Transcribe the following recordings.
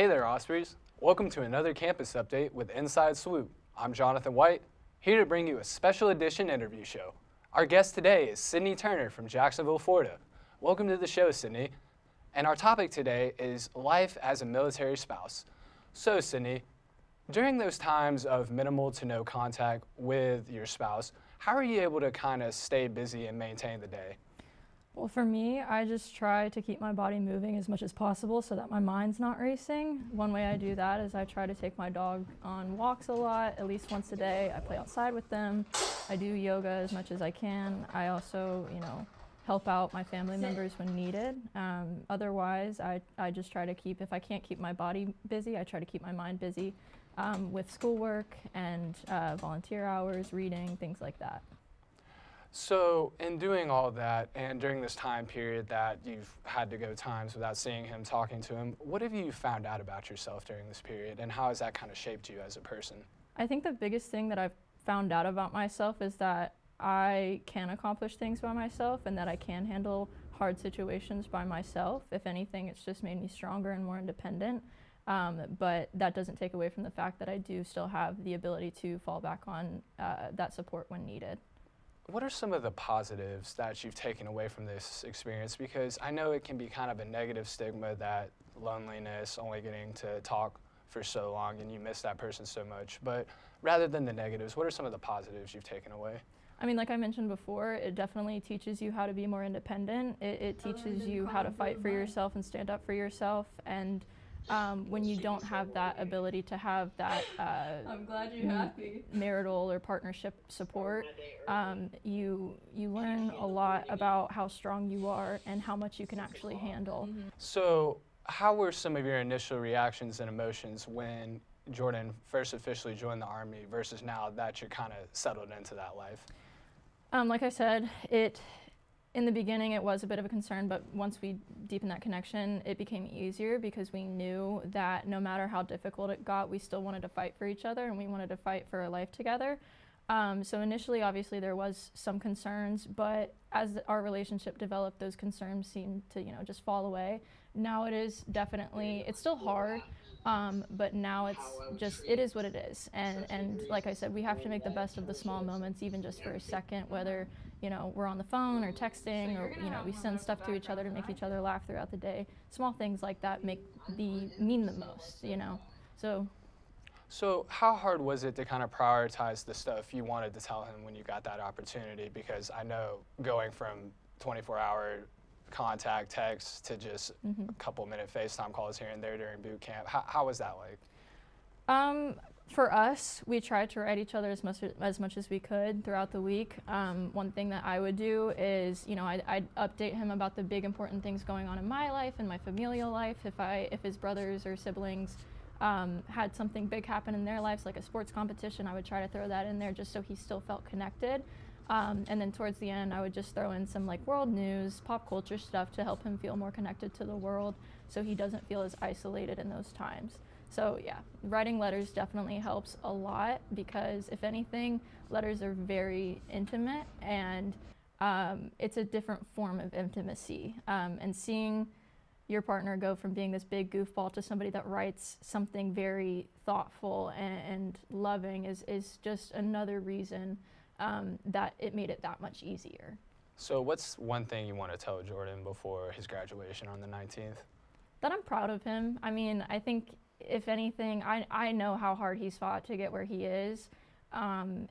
Hey there, Ospreys. Welcome to another campus update with Inside Swoop. I'm Jonathan White, here to bring you a special edition interview show. Our guest today is Sydney Turner from Jacksonville, Florida. Welcome to the show, Sydney. And our topic today is life as a military spouse. So, Sydney, during those times of minimal to no contact with your spouse, how are you able to kind of stay busy and maintain the day? Well, for me, I just try to keep my body moving as much as possible so that my mind's not racing. One way I do that is I try to take my dog on walks a lot, at least once a day. I play outside with them. I do yoga as much as I can. I also, help out my family members when needed. Otherwise, I just try to keep, if I can't keep my body busy, I try to keep my mind busy with schoolwork and volunteer hours, reading, things like that. So in doing all that and during this time period that you've had to go times without seeing him, talking to him, what have you found out about yourself during this period and how has that kind of shaped you as a person? I think the biggest thing that I've found out about myself is that I can accomplish things by myself and that I can handle hard situations by myself. If anything, it's just made me stronger and more independent. But that doesn't take away from the fact that I do still have the ability to fall back on that support when needed. What are some of the positives that you've taken away from this experience? Because I know it can be kind of a negative stigma that loneliness, only getting to talk for so long and you miss that person so much. But rather than the negatives, what are some of the positives you've taken away? I mean, like I mentioned before, it definitely teaches you how to be more independent. It teaches you how to fight for yourself and stand up for yourself. And when you don't have that ability to have that I'm glad you're happy. marital or partnership support, you learn a lot about how strong you are and how much you can actually handle. So how were some of your initial reactions and emotions when Jordan first officially joined the Army versus now that you're kind of settled into that life? Like I said, in the beginning it was a bit of a concern, but once we deepened that connection, it became easier because we knew that no matter how difficult it got, we still wanted to fight for each other and we wanted to fight for a life together. So initially, obviously, there was some concerns, but as our relationship developed, those concerns seemed to, just fall away. Now it is definitely, it's still hard, but now it is what it is. And like I said, we have to make the best of the small moments, even just for a second, whether, we're on the phone or texting or, we send stuff to each other to make each other laugh throughout the day. Small things like that mean the most, So how hard was it to kind of prioritize the stuff you wanted to tell him when you got that opportunity? Because I know going from 24-hour contact text to just a couple minute FaceTime calls here and there during boot camp, how was that like? For us, we tried to write each other as much as we could throughout the week. One thing that I would do is, I'd update him about the big important things going on in my life and my familial life. If his brothers or siblings had something big happen in their lives, like a sports competition, I would try to throw that in there just so he still felt connected. And then towards the end, I would just throw in some world news, pop culture stuff to help him feel more connected to the world so he doesn't feel as isolated in those times. So yeah, writing letters definitely helps a lot because if anything, letters are very intimate and it's a different form of intimacy. And seeing your partner go from being this big goofball to somebody that writes something very thoughtful and loving is just another reason that it made it that much easier. So what's one thing you want to tell Jordan before his graduation on the 19th? That I'm proud of him. I mean, I think if anything, I know how hard he's fought to get where he is, and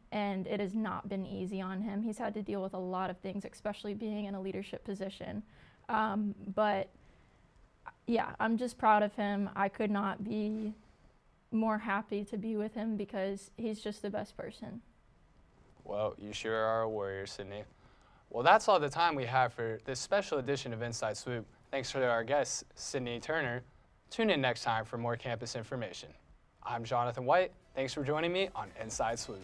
it has not been easy on him. He's had to deal with a lot of things, especially being in a leadership position. But yeah, I'm just proud of him. I could not be more happy to be with him because he's just the best person. Well, you sure are a warrior, Sydney. Well, that's all the time we have for this special edition of Inside Swoop. Thanks to our guest, Sydney Turner. Tune in next time for more campus information. I'm Jonathan White. Thanks for joining me on Inside Swoop.